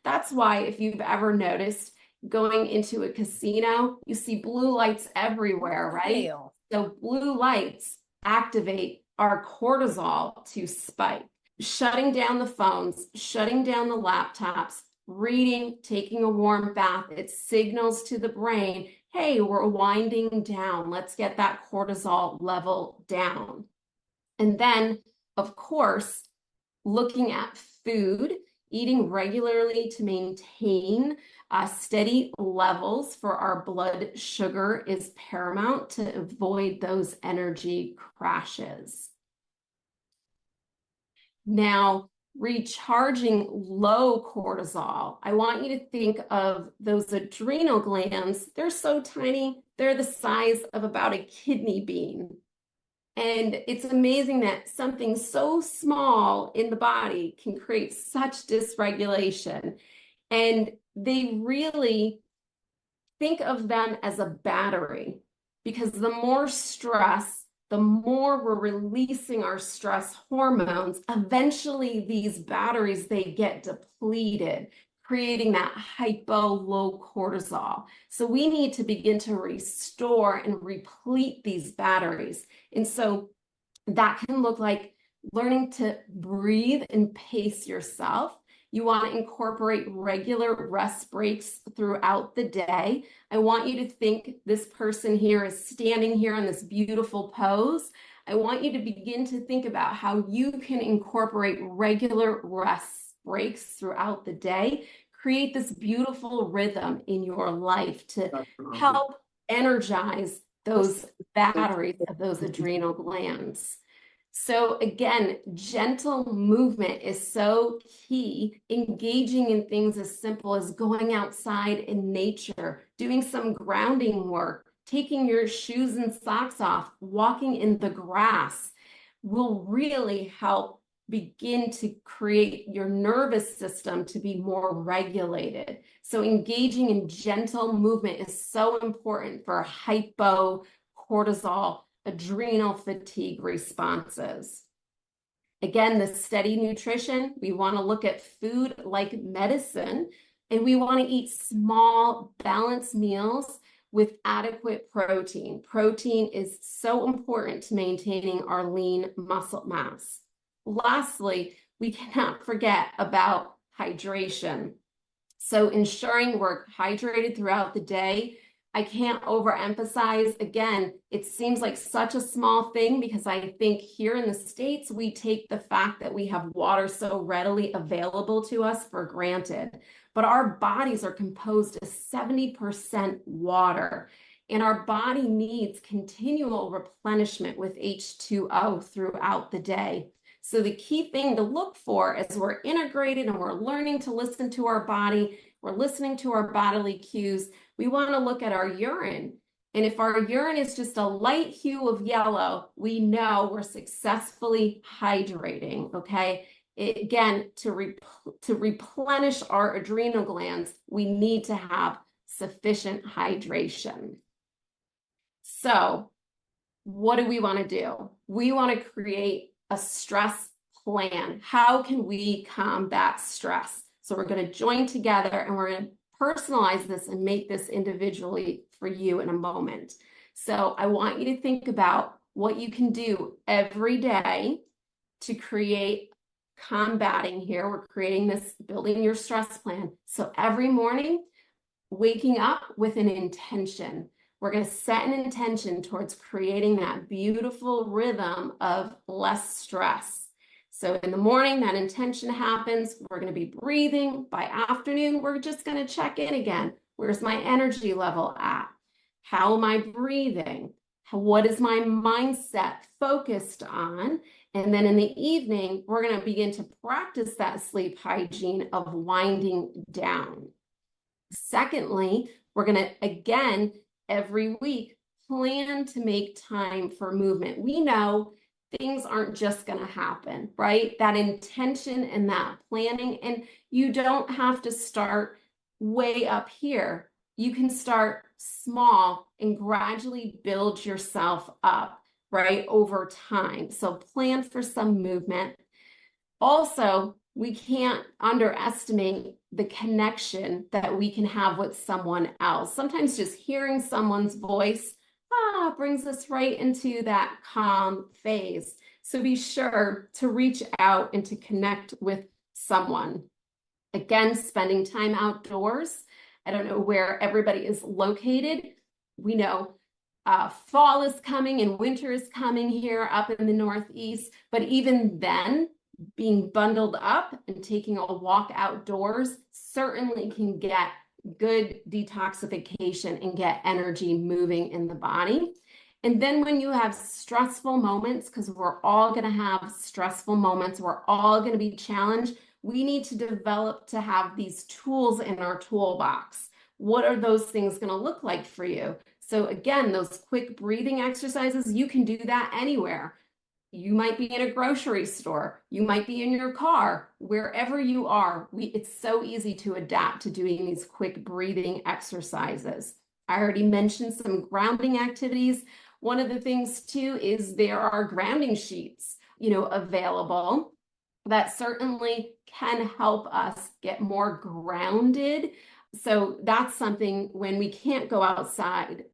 That's why if you've ever noticed going into a casino, you see blue lights everywhere, right? So blue lights activate our cortisol to spike. Shutting down the phones, shutting down the laptops, reading, taking a warm bath, it signals to the brain, hey, we're winding down. Let's get that cortisol level down. And then, of course, looking at food, eating regularly to maintain steady levels for our blood sugar is paramount to avoid those energy crashes. Now, recharging low cortisol, I want you to think of those adrenal glands. They're so tiny, they're the size of about a kidney bean. And it's amazing that something so small in the body can create such dysregulation. And they really think of them as a battery, because the more stress, the more we're releasing our stress hormones. Eventually, these batteries, they get depleted, creating that hypo low cortisol. So we need to begin to restore and replete these batteries. And so that can look like learning to breathe and pace yourself. You want to incorporate regular rest breaks throughout the day. I want you to think this person here is standing here in this beautiful pose. I want you to begin to think about how you can incorporate regular rest breaks throughout the day. Create this beautiful rhythm in your life to help energize those batteries of those adrenal glands. So again, gentle movement is so key. Engaging in things as simple as going outside in nature, doing some grounding work, taking your shoes and socks off, walking in the grass will really help begin to create your nervous system to be more regulated. So engaging in gentle movement is so important for hypocortisol adrenal fatigue responses. Again, the steady nutrition, we want to look at food like medicine, and we want to eat small, balanced meals with adequate protein. Protein is so important to maintaining our lean muscle mass. Lastly, we cannot forget about hydration. So ensuring we're hydrated throughout the day. I can't overemphasize, again, it seems like such a small thing because I think here in the States, we take the fact that we have water so readily available to us for granted. But our bodies are composed of 70% water, and our body needs continual replenishment with H2O throughout the day. So the key thing to look for as we're integrated and we're learning to listen to our body, we're listening to our bodily cues, we want to look at our urine. And if our urine is just a light hue of yellow, we know we're successfully hydrating, okay? Again, to replenish our adrenal glands, we need to have sufficient hydration. So what do we want to do? We want to create a stress plan. How can we combat stress? So we're going to join together and we're going to personalize this and make this individually for you in a moment. So I want you to think about what you can do every day to create combating here. We're creating this, building your stress plan. So every morning, waking up with an intention. We're going to set an intention towards creating that beautiful rhythm of less stress. So in the morning, that intention happens. We're going to be breathing. By afternoon, we're just going to check in again. Where's my energy level at? How am I breathing? What is my mindset focused on? And then in the evening, we're going to begin to practice that sleep hygiene of winding down. Secondly, we're going to, again, every week, plan to make time for movement. We know things aren't just going to happen, right? That intention and that planning, and you don't have to start way up here. You can start small and gradually build yourself up, right, over time. So plan for some movement. Also, we can't underestimate the connection that we can have with someone else. Sometimes just hearing someone's voice brings us right into that calm phase. So be sure to reach out and to connect with someone. Again, spending time outdoors. I don't know where everybody is located. We know fall is coming and winter is coming here up in the Northeast, but even then, being bundled up and taking a walk outdoors certainly can get good detoxification and get energy moving in the body. And then when you have stressful moments, because we're all going to have stressful moments, we're all going to be challenged, we need to develop to have these tools in our toolbox. What are those things going to look like for you? So again, those quick breathing exercises, you can do that anywhere. You might be in a grocery store, you might be in your car, wherever you are. It's so easy to adapt to doing these quick breathing exercises. I already mentioned some grounding activities. One of the things too is there are grounding sheets, available that certainly can help us get more grounded. So that's something when we can't go outside